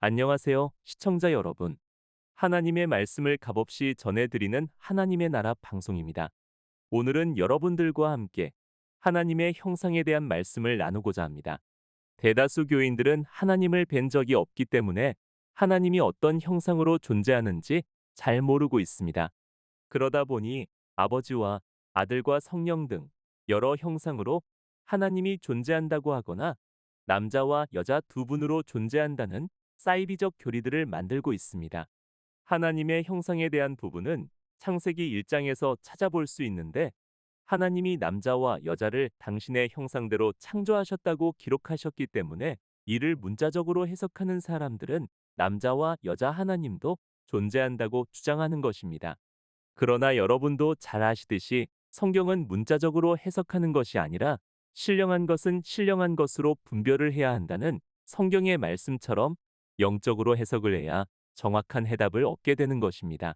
안녕하세요, 시청자 여러분. 하나님의 말씀을 값없이 전해드리는 하나님의 나라 방송입니다. 오늘은 여러분들과 함께 하나님의 형상에 대한 말씀을 나누고자 합니다. 대다수 교인들은 하나님을 뵌 적이 없기 때문에 하나님이 어떤 형상으로 존재하는지 잘 모르고 있습니다. 그러다 보니 아버지와 아들과 성령 등 여러 형상으로 하나님이 존재한다고 하거나 남자와 여자 두 분으로 존재한다는 사이비적 교리들을 만들고 있습니다. 하나님의 형상에 대한 부분은 창세기 1장에서 찾아볼 수 있는데 하나님이 남자와 여자를 당신의 형상대로 창조하셨다고 기록하셨기 때문에 이를 문자적으로 해석하는 사람들은 남자와 여자 하나님도 존재한다고 주장하는 것입니다. 그러나 여러분도 잘 아시듯이 성경은 문자적으로 해석하는 것이 아니라 신령한 것은 신령한 것으로 분별을 해야 한다는 성경의 말씀처럼 영적으로 해석을 해야 정확한 해답을 얻게 되는 것입니다.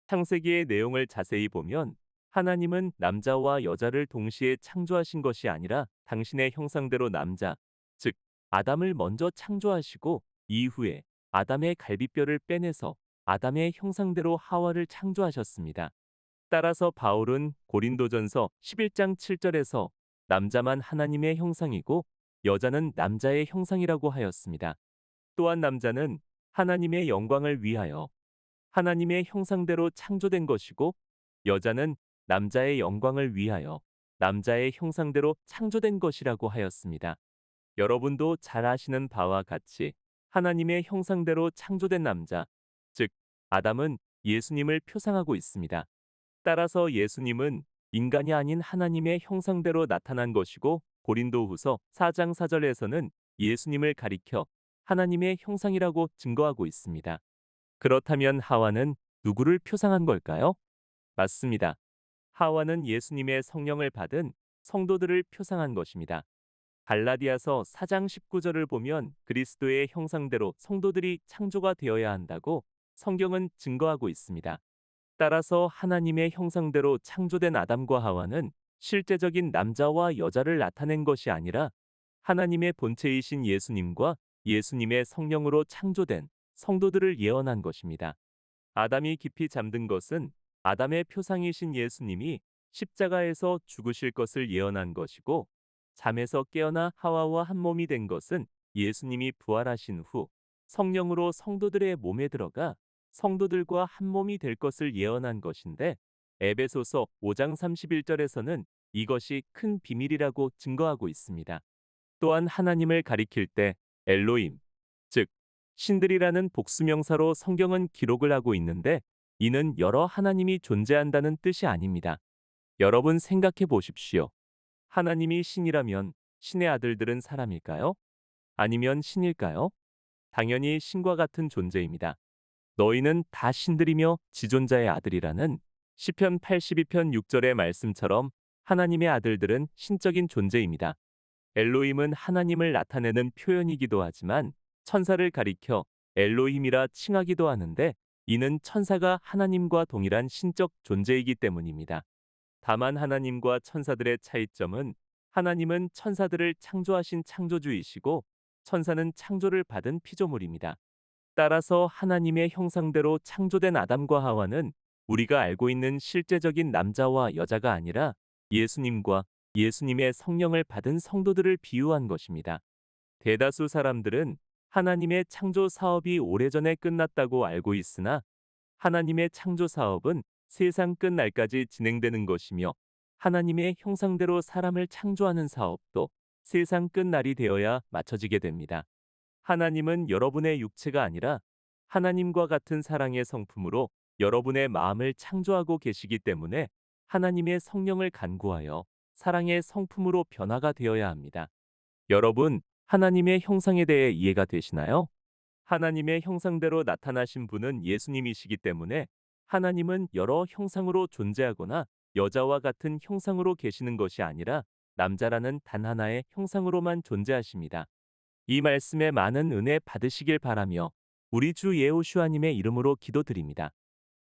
창세기의 내용을 자세히 보면 하나님은 남자와 여자를 동시에 창조하신 것이 아니라 당신의 형상대로 남자, 즉 아담을 먼저 창조하시고 이후에 아담의 갈비뼈를 빼내서 아담의 형상대로 하와를 창조하셨습니다. 따라서 바울은 고린도전서 11장 7절에서 남자만 하나님의 형상이고 여자는 남자의 형상이라고 하였습니다. 또한 남자는 하나님의 영광을 위하여 하나님의 형상대로 창조된 것이고 여자는 남자의 영광을 위하여 남자의 형상대로 창조된 것이라고 하였습니다. 여러분도 잘 아시는 바와 같이 하나님의 형상대로 창조된 남자, 즉 아담은 예수님을 표상하고 있습니다. 따라서 예수님은 인간이 아닌 하나님의 형상대로 나타난 것이고 고린도후서 4장 4절에서는 예수님을 가리켜 하나님의 형상이라고 증거하고 있습니다. 그렇다면 하와는 누구를 표상한 걸까요? 맞습니다. 하와는 예수님의 성령을 받은 성도들을 표상한 것입니다. 갈라디아서 4장 19절을 보면 그리스도의 형상대로 성도들이 창조가 되어야 한다고 성경은 증거하고 있습니다. 따라서 하나님의 형상대로 창조된 아담과 하와는 실제적인 남자와 여자를 나타낸 것이 아니라 하나님의 본체이신 예수님과 예수님의 성령으로 창조된 성도들을 예언한 것입니다. 아담이 깊이 잠든 것은 아담의 표상이신 예수님이 십자가에서 죽으실 것을 예언한 것이고 잠에서 깨어나 하와와 한 몸이 된 것은 예수님이 부활하신 후 성령으로 성도들의 몸에 들어가 성도들과 한 몸이 될 것을 예언한 것인데 에베소서 5장 31절에서는 이것이 큰 비밀이라고 증거하고 있습니다. 또한 하나님을 가리킬 때 엘로임, 즉 신들이라는 복수명사로 성경은 기록을 하고 있는데 이는 여러 하나님이 존재한다는 뜻이 아닙니다. 여러분 생각해 보십시오. 하나님이 신이라면 신의 아들들은 사람일까요? 아니면 신일까요? 당연히 신과 같은 존재입니다. 너희는 다 신들이며 지존자의 아들이라는 시편 82편 6절의 말씀처럼 하나님의 아들들은 신적인 존재입니다. 엘로힘은 하나님을 나타내는 표현이기도 하지만 천사를 가리켜 엘로힘이라 칭하기도 하는데 이는 천사가 하나님과 동일한 신적 존재이기 때문입니다. 다만 하나님과 천사들의 차이점은 하나님은 천사들을 창조하신 창조주이시고 천사는 창조를 받은 피조물입니다. 따라서 하나님의 형상대로 창조된 아담과 하와는 우리가 알고 있는 실제적인 남자와 여자가 아니라 예수님과 예수님의 성령을 받은 성도들을 비유한 것입니다. 대다수 사람들은 하나님의 창조 사업이 오래전에 끝났다고 알고 있으나 하나님의 창조 사업은 세상 끝날까지 진행되는 것이며 하나님의 형상대로 사람을 창조하는 사업도 세상 끝날이 되어야 마쳐지게 됩니다. 하나님은 여러분의 육체가 아니라 하나님과 같은 사랑의 성품으로 여러분의 마음을 창조하고 계시기 때문에 하나님의 성령을 간구하여 사랑의 성품으로 변화가 되어야 합니다. 여러분, 하나님의 형상에 대해 이해가 되시나요? 하나님의 형상대로 나타나신 분은 예수님이시기 때문에 하나님은 여러 형상으로 존재하거나 여자와 같은 형상으로 계시는 것이 아니라 남자라는 단 하나의 형상으로만 존재하십니다. 이 말씀에 많은 은혜 받으시길 바라며 우리 주 예호슈아님의 이름으로 기도드립니다.